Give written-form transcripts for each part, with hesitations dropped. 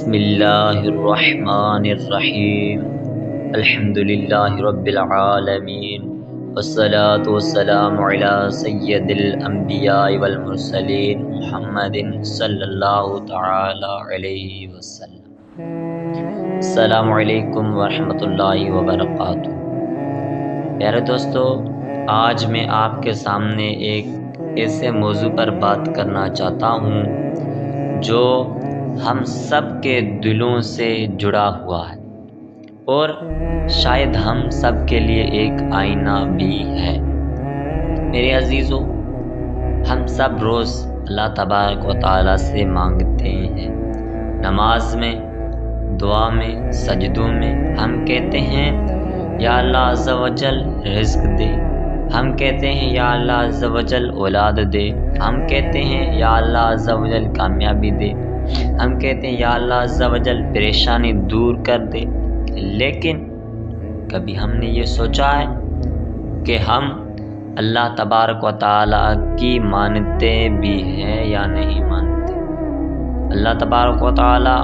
بسم اللہ الرحمن الرحیم الحمد للہ رب العالمین والصلاة والسلام علی سید الانبیاء والمرسلین محمد صلی اللہ تعالی علیہ وسلم۔ السلام علیکم ورحمۃ اللہ وبرکاتہ۔ پیارے دوستو، آج میں آپ کے سامنے ایک ایسے موضوع پر بات کرنا چاہتا ہوں جو ہم سب کے دلوں سے جڑا ہوا ہے اور شاید ہم سب کے لیے ایک آئینہ بھی ہے۔ میرے عزیزو، ہم سب روز اللہ تبارک و تعالیٰ سے مانگتے ہیں۔ نماز میں، دعا میں، سجدوں میں ہم کہتے ہیں یا اللہ عز و جل رزق دے، ہم کہتے ہیں یا اللہ عز و جل اولاد دے، ہم کہتے ہیں یا اللہ عز و جل کامیابی دے، ہم کہتے ہیں یا اللہ عز و جل پریشانی دور کر دے۔ لیکن کبھی ہم نے یہ سوچا ہے کہ ہم اللہ تبارک و تعالیٰ کی مانتے بھی ہیں یا نہیں مانتے؟ اللہ تبارک و تعالیٰ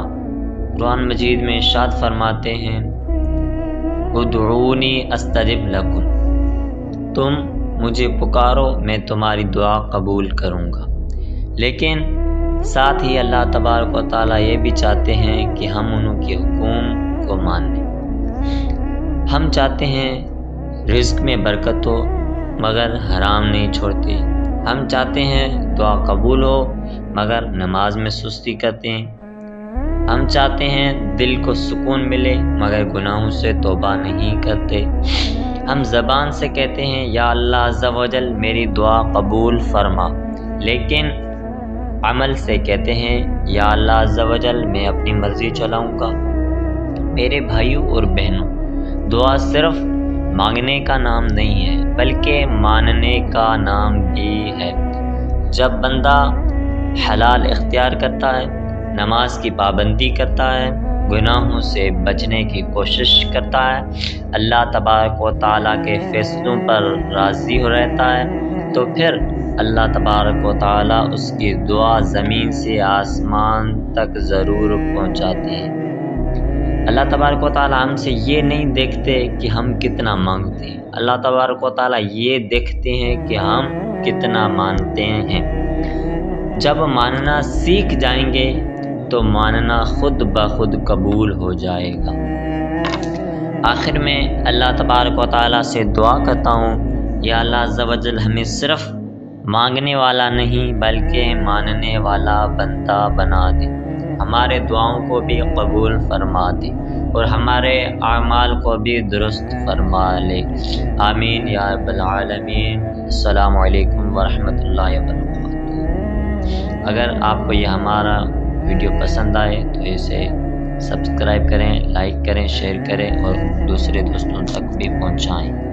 قرآن مجید میں ارشاد فرماتے ہیں ادعونی استجب لکم، تم مجھے پکارو میں تمہاری دعا قبول کروں گا۔ لیکن ساتھ ہی اللہ تبارک و تعالیٰ یہ بھی چاہتے ہیں کہ ہم ان کے حکم کو مانیں۔ ہم چاہتے ہیں رزق میں برکت ہو مگر حرام نہیں چھوڑتے، ہم چاہتے ہیں دعا قبول ہو مگر نماز میں سستی کرتے ہیں، ہم چاہتے ہیں دل کو سکون ملے مگر گناہوں سے توبہ نہیں کرتے، ہم زبان سے کہتے ہیں یا اللہ عز و جل میری دعا قبول فرما، لیکن عمل سے کہتے ہیں یا اللہ عز و جل میں اپنی مرضی چلاؤں گا۔ میرے بھائیوں اور بہنوں، دعا صرف مانگنے کا نام نہیں ہے بلکہ ماننے کا نام بھی ہے۔ جب بندہ حلال اختیار کرتا ہے، نماز کی پابندی کرتا ہے، گناہوں سے بچنے کی کوشش کرتا ہے، اللہ تبارک و تعالیٰ کے فیصلوں پر راضی ہو رہتا ہے، تو پھر اللہ تبارک و تعالیٰ اس کی دعا زمین سے آسمان تک ضرور پہنچاتے ہیں۔ اللہ تبارک و تعالیٰ ہم سے یہ نہیں دیکھتے کہ ہم کتنا مانگتے ہیں، اللہ تبارک و تعالیٰ یہ دیکھتے ہیں کہ ہم کتنا مانتے ہیں۔ جب ماننا سیکھ جائیں گے تو ماننا خود بخود قبول ہو جائے گا۔ آخر میں اللہ تبارک و تعالیٰ سے دعا کرتا ہوں یا اللہ عز و جل ہمیں صرف مانگنے والا نہیں بلکہ ماننے والا بندہ بنا دے، ہمارے دعاؤں کو بھی قبول فرما دے اور ہمارے اعمال کو بھی درست فرما لے۔ آمین یا رب العالمین۔ السلام علیکم ورحمۃ اللہ وبرکاتہ۔ اگر آپ کو یہ ہمارا ویڈیو پسند آئے تو اسے سبسکرائب کریں، لائک کریں، شیئر کریں اور دوسرے دوستوں تک بھی پہنچائیں۔